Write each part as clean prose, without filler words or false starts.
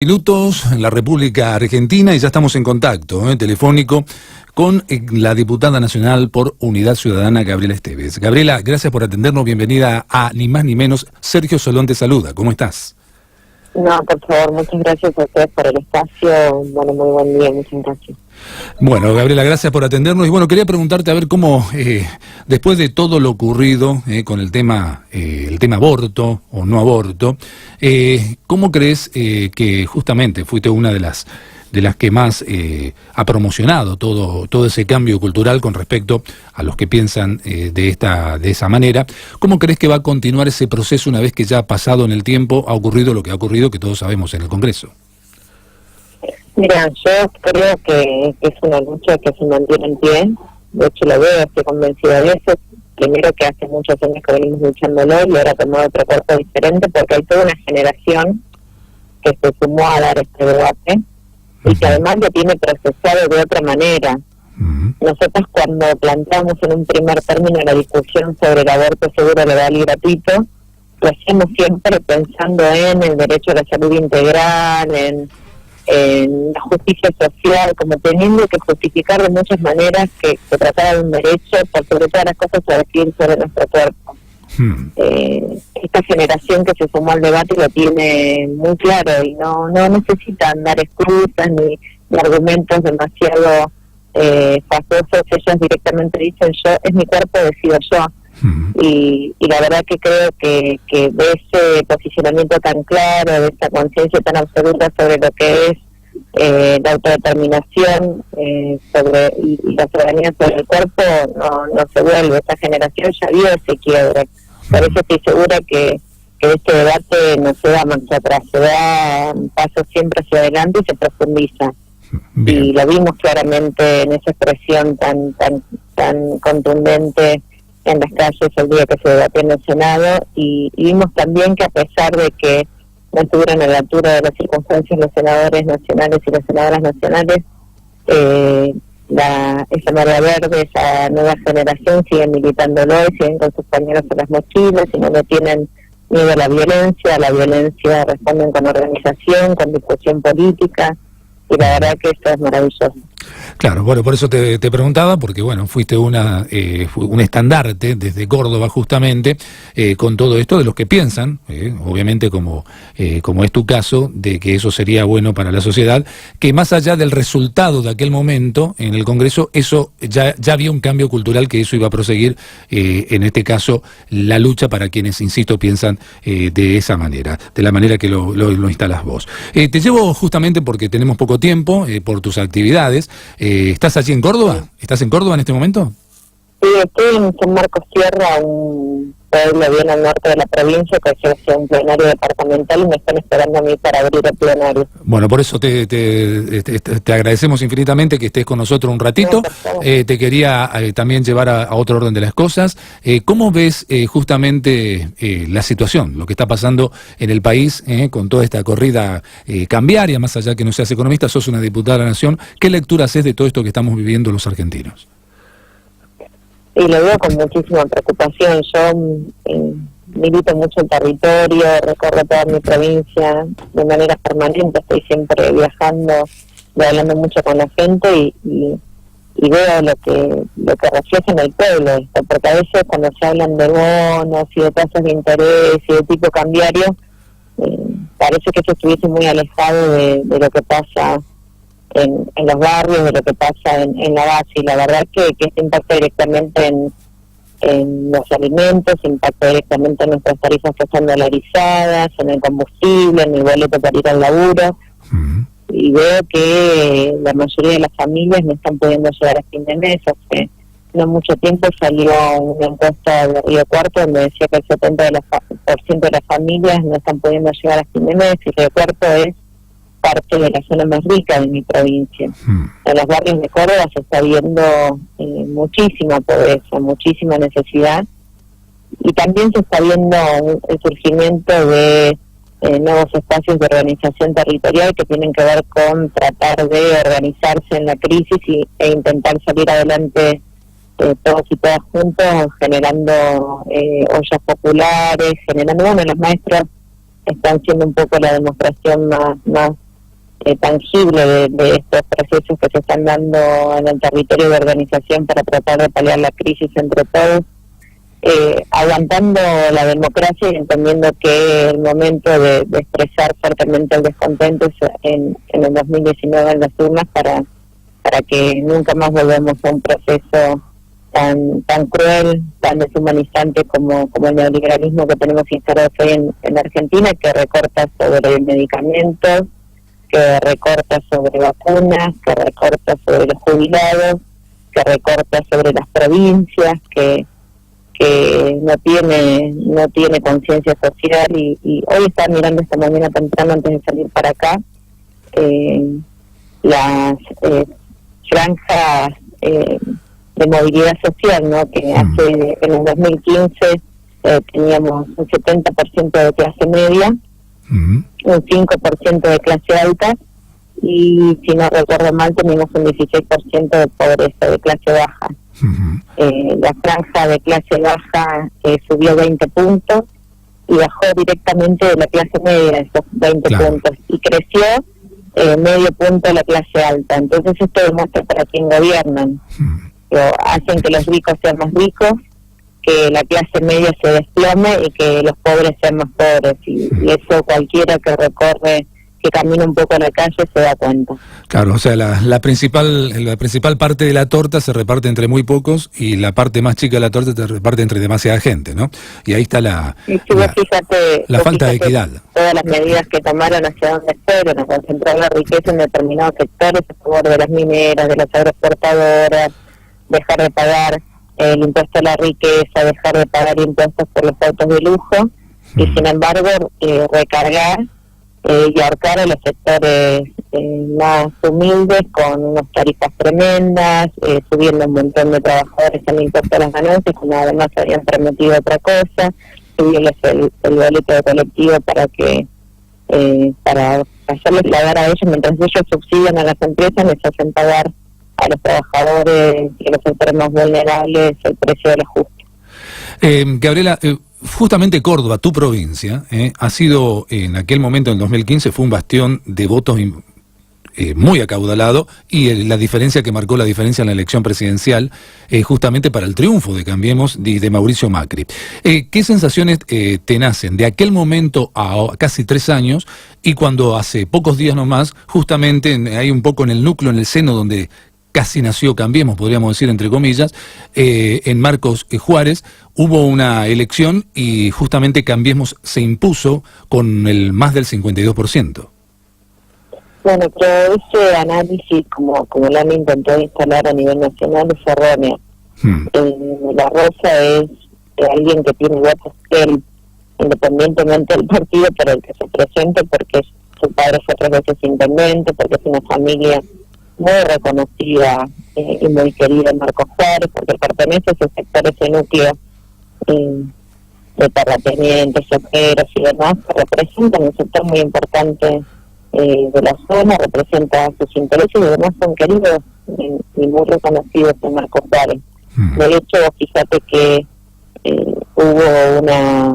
minutos en la República Argentina y ya estamos en contacto telefónico con la diputada nacional por Unidad Ciudadana, Gabriela Esteves. Gabriela, gracias por atendernos, bienvenida a Ni Más Ni Menos. Sergio Solón te saluda, ¿cómo estás? No, por favor, muchas gracias a ustedes por el espacio. Bueno, muy buen día, muchas gracias. Bueno, Gabriela, gracias por atendernos. Y bueno, quería preguntarte a ver cómo, después de todo lo ocurrido con el tema aborto o no aborto, ¿cómo crees que justamente fuiste una de las que más ha promocionado todo ese cambio cultural con respecto a los que piensan de esa manera? ¿Cómo crees que va a continuar ese proceso una vez que ya ha pasado en el tiempo, ha ocurrido lo que ha ocurrido, que todos sabemos en el Congreso? Mira, yo creo que es una lucha que se mantiene en pie. De hecho, lo veo, estoy convencida de eso. Primero, que hace muchos años que venimos luchándolo y ahora tomó otro cuerpo diferente, porque hay toda una generación que se sumó a dar este debate y que además lo tiene procesado de otra manera. Nosotros, cuando planteamos en un primer término la discusión sobre el aborto seguro, legal y gratuito, lo hacemos siempre pensando en el derecho a la salud integral, en la justicia social, como teniendo que justificar de muchas maneras que se trataba de un derecho, por sobre todas las cosas, a decidir sobre nuestro cuerpo. Esta generación que se sumó al debate lo tiene muy claro y no necesitan dar excusas ni argumentos demasiado fajosos. Ellos directamente dicen: yo, es mi cuerpo, decido yo. Y la verdad que creo que de ese posicionamiento tan claro, de esa conciencia tan absoluta sobre lo que es la autodeterminación sobre y la soberanía sobre el cuerpo, no se vuelve. Esta generación ya vio ese quiebre. Por eso estoy segura que este debate no se da marcha atrás, se da un paso siempre hacia adelante y se profundiza. Bien. Y lo vimos claramente en esa expresión tan contundente en las calles el día que se debatió en el Senado, y vimos también que, a pesar de que no estuvieron a la altura de las circunstancias los senadores nacionales y las senadoras nacionales, esa marea verde, esa nueva generación, siguen militándolo y siguen con sus pañuelos en las mochilas y no le tienen miedo a la violencia responden con organización, con discusión política, y la verdad que esto es maravilloso. Claro, bueno, por eso te preguntaba, porque bueno, fuiste un estandarte desde Córdoba justamente con todo esto de los que piensan, obviamente como es tu caso, de que eso sería bueno para la sociedad, que más allá del resultado de aquel momento en el Congreso, eso ya había un cambio cultural, que eso iba a proseguir, en este caso, la lucha para quienes, insisto, piensan de esa manera, de la manera que lo instalas vos. Te llevo justamente porque tenemos poco tiempo, por tus actividades. ¿Estás allí en Córdoba? ¿Estás en Córdoba en este momento? Sí, estoy en San Marcos Sierra, un pueblo bien al norte de la provincia, que es un plenario departamental, y me están esperando a mí para abrir el plenario. Bueno, por eso te agradecemos infinitamente que estés con nosotros un ratito. Te quería también llevar a otro orden de las cosas. ¿Cómo ves justamente la situación, lo que está pasando en el país con toda esta corrida cambiaria, más allá que no seas economista, sos una diputada de la Nación? ¿Qué lectura haces de todo esto que estamos viviendo los argentinos? Y lo veo con muchísima preocupación. Yo milito mucho el territorio, recorro toda mi provincia de manera permanente, estoy siempre viajando y hablando mucho con la gente y veo lo que refleja en el pueblo esto, porque a veces cuando se hablan de bonos y de tasas de interés y de tipo cambiario, parece que eso estuviese muy alejado de lo que pasa en los barrios, de lo que pasa en la base, y la verdad que esto impacta directamente en los alimentos, impacta directamente en nuestras tarifas que están dolarizadas, en el combustible, en el boleto para ir al laburo, y veo que la mayoría de las familias no están pudiendo llegar a fin de mes. Hace no mucho tiempo salió una encuesta de Río Cuarto donde decía que el 70% de las familias no están pudiendo llegar a fin de mes, y Río Cuarto es parte de la zona más rica de mi provincia. En los barrios de Córdoba se está viendo muchísima pobreza, muchísima necesidad, y también se está viendo el surgimiento de nuevos espacios de organización territorial que tienen que ver con tratar de organizarse en la crisis e intentar salir adelante todos y todas juntos, generando ollas populares, generando, bueno, los maestros están siendo un poco la demostración más tangible de estos procesos que se están dando en el territorio de organización para tratar de paliar la crisis entre todos, aguantando la democracia y entendiendo que el momento de expresar fuertemente el descontento es en el 2019 en las urnas para que nunca más volvamos a un proceso tan cruel, tan deshumanizante como el neoliberalismo que tenemos instalado hoy en Argentina, que recorta sobre medicamentos, que recorta sobre vacunas, que recorta sobre los jubilados, que recorta sobre las provincias, que no tiene conciencia social y hoy estaba mirando esta mañana temprano antes de salir para acá las franjas de movilidad social, ¿no? Que hace en el 2015 teníamos un 70% de clase media, un 5% de clase alta y si no recuerdo mal teníamos un 16% de pobreza, de clase baja. La franja de clase baja subió 20 puntos y bajó directamente de la clase media esos 20 puntos y creció medio punto la clase alta. Entonces esto demuestra para quién gobiernan. Hacen que los ricos sean más ricos, que la clase media se desplome y que los pobres sean más pobres. Y eso cualquiera que recorre, que camina un poco a la calle se da cuenta. Claro, o sea, la principal parte de la torta se reparte entre muy pocos y la parte más chica de la torta se reparte entre demasiada gente, ¿no? Y ahí está la falta de equidad. Todas las medidas que tomaron hacia dónde fueron, a concentrar la riqueza en determinados sectores a favor de las mineras, de las agroexportadoras, dejar de pagar el impuesto a la riqueza, dejar de pagar impuestos por los autos de lujo y sin embargo recargar y ahorcar a los sectores más humildes con unas tarifas tremendas, subiendo un montón de trabajadores al impuesto a las ganancias, como además habían prometido otra cosa, subirles el boleto de colectivo para hacerles pagar a ellos, mientras ellos subsidian a las empresas, les hacen pagar a los trabajadores y a los sectores más vulnerables el precio de lo justo. Gabriela, justamente Córdoba, tu provincia, ha sido en aquel momento, en 2015, fue un bastión de votos muy acaudalado y la diferencia que marcó la diferencia en la elección presidencial justamente para el triunfo de Cambiemos de Mauricio Macri. ¿Qué sensaciones te nacen de aquel momento a casi 3 años y cuando hace pocos días nomás, justamente hay un poco en el núcleo, en el seno donde casi nació Cambiemos, podríamos decir entre comillas, en Marcos Juárez, hubo una elección y justamente Cambiemos se impuso con el más del 52%. Bueno, pero ese análisis, como lo han intentado instalar a nivel nacional, es erróneo. La Rosa es alguien que tiene votos, él, independientemente del partido por el que se presente, porque su padre fue 3 veces intendente, porque es una familia muy reconocida y muy querida en Marcos Juárez, porque pertenece a ese sector, ese núcleo de terratenientes, ojeros y demás, que representan un sector muy importante de la zona, representa sus intereses y además son queridos y muy reconocidos en Marcos Juárez. De hecho, fíjate que hubo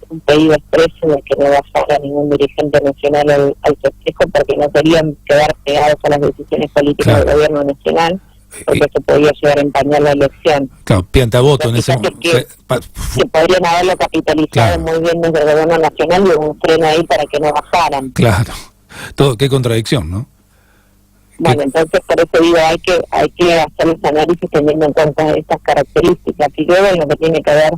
un pedido expreso de que no bajara ningún dirigente nacional al festejo porque no querían quedar pegados a las decisiones políticas del gobierno nacional, porque se podía llegar a empañar la elección. Claro, piantavoto en ese momento. Que podrían haberlo capitalizado muy bien desde el gobierno nacional y hubo un freno ahí para que no bajaran. Claro, qué contradicción, ¿no? Bueno, entonces por eso digo, hay que hacer los análisis teniendo en cuenta estas características. Y luego en lo que tiene que ver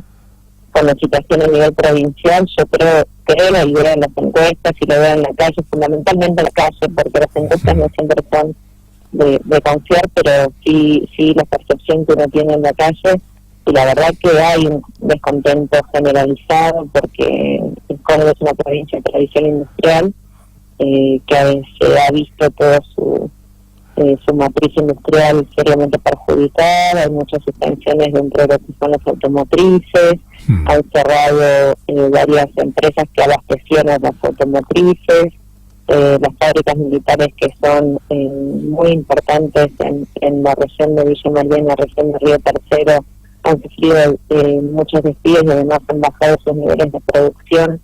con la situación a nivel provincial, yo creo y veo en las encuestas y lo veo en la calle, fundamentalmente en la calle, porque las encuestas no siempre son de confiar, pero sí la percepción que uno tiene en la calle, y la verdad que hay un descontento generalizado porque Córdoba es una provincia de tradición industrial, que se ha visto toda su matriz industrial seriamente perjudicada, hay muchas suspensiones dentro de lo que son las automotrices, han cerrado varias empresas que abastecían a las automotrices, las fábricas militares que son muy importantes en la región de Villa María, en la región de Río Tercero, han sufrido muchos despidos y además han bajado sus niveles de producción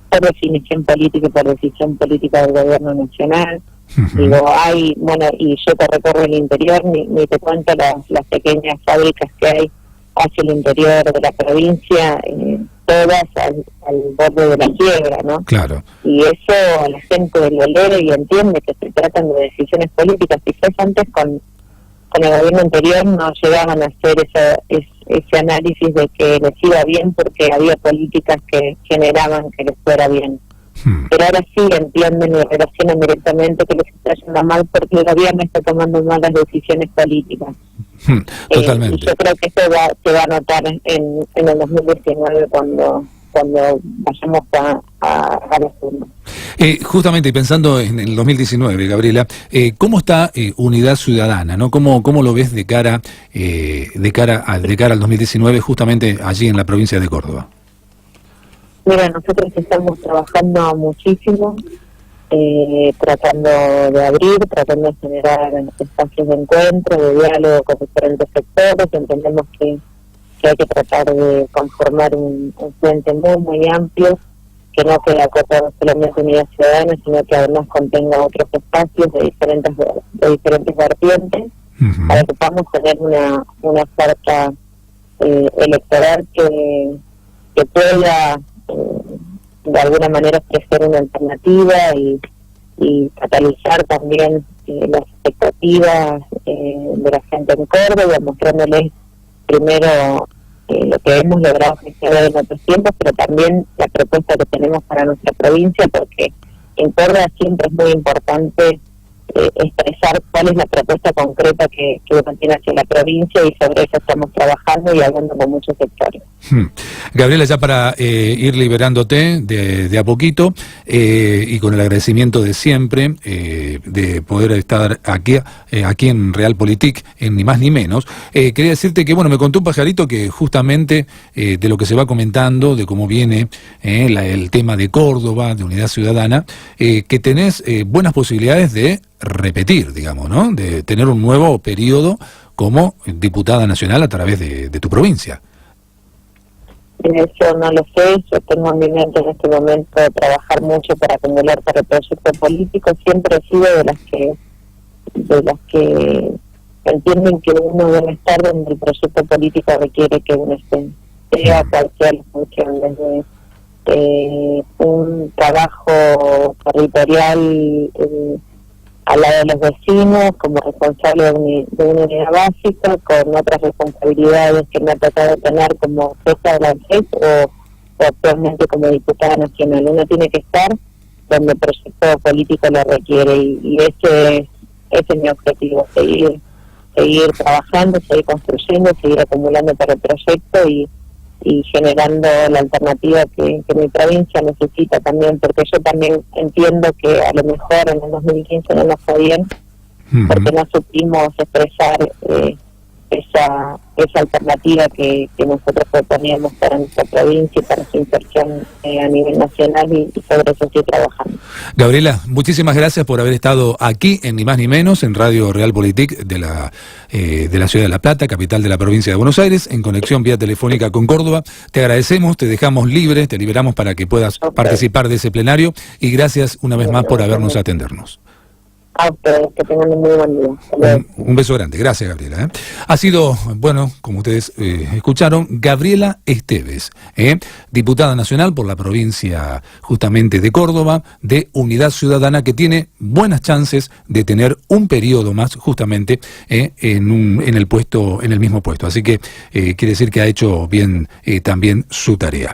por definición política y por decisión política del gobierno nacional. Digo, y yo que recorro el interior, ni te cuento las pequeñas fábricas que hay hacia el interior de la provincia, todas al borde de la quiebra, ¿no? Claro. Y eso la gente lo lee y entiende que se tratan de decisiones políticas. Quizás antes con el gobierno anterior no llegaban a hacer ese análisis de que les iba bien porque había políticas que generaban que les fuera bien. Pero ahora sí entienden y relacionan directamente que les está yendo mal porque el gobierno está tomando malas decisiones políticas. Totalmente. Y yo creo que eso se va a notar en el 2019 cuando vayamos a las urnas. Justamente, y pensando en el 2019, Gabriela, ¿cómo está Unidad Ciudadana, ¿no? ¿Cómo lo ves de cara al 2019, justamente allí en la provincia de Córdoba? Mira, nosotros estamos trabajando muchísimo, tratando de abrir, tratando de generar espacios de encuentro, de diálogo con diferentes sectores. Entendemos que hay que tratar de conformar un frente muy amplio, que no quede acotado solamente Unidad Ciudadana, sino que además contenga otros espacios de diferentes vertientes, para que podamos tener una oferta electoral que pueda de alguna manera ofrecer una alternativa y catalizar también las expectativas de la gente en Córdoba, mostrándoles primero lo que hemos logrado gestionar en otros tiempos, pero también la propuesta que tenemos para nuestra provincia, porque en Córdoba siempre es muy importante expresar cuál es la propuesta concreta que uno tiene hacia la provincia, y sobre eso estamos trabajando y hablando con muchos sectores. Gabriela, ya para ir liberándote de a poquito, y con el agradecimiento de siempre de poder estar aquí en Realpolitik, en Ni Más Ni Menos, quería decirte que, bueno, me contó un pajarito que justamente de lo que se va comentando, de cómo viene el tema de Córdoba, de Unidad Ciudadana, que tenés buenas posibilidades de repetir, digamos, ¿no? De tener un nuevo periodo como diputada nacional a través de tu provincia. Eso no lo sé, yo tengo en mi mente en este momento trabajar mucho para acumular para el proyecto político. Siempre he sido de las que entienden que uno debe estar donde el proyecto político requiere que uno esté, sea cualquier función, desde un trabajo territorial al lado de los vecinos, como responsable de una unidad básica, con otras responsabilidades que me ha tocado tener como jefa de la ANSES o actualmente como diputada nacional. Uno tiene que estar donde el proyecto político lo requiere, y ese es mi objetivo, seguir trabajando, seguir construyendo, seguir acumulando para el proyecto y generando la alternativa que mi provincia necesita también, porque yo también entiendo que a lo mejor en el 2015 no nos fue bien, porque no supimos expresar esa alternativa que nosotros proponíamos para nuestra provincia y para su inserción a nivel nacional, y sobre eso estoy trabajando. Gabriela, muchísimas gracias por haber estado aquí en Ni Más Ni Menos, en Radio Realpolitik de la ciudad de La Plata, capital de la provincia de Buenos Aires, en conexión vía telefónica con Córdoba. Te agradecemos, te dejamos libre, te liberamos para que puedas participar de ese plenario, y gracias una vez más por habernos atendernos. A ustedes, que tengan un muy buen día. Un beso grande, gracias, Gabriela. Ha sido, bueno, como ustedes escucharon, Gabriela Esteves, diputada nacional por la provincia justamente de Córdoba, de Unidad Ciudadana, que tiene buenas chances de tener un periodo más justamente en el mismo puesto. Así que quiere decir que ha hecho bien también su tarea.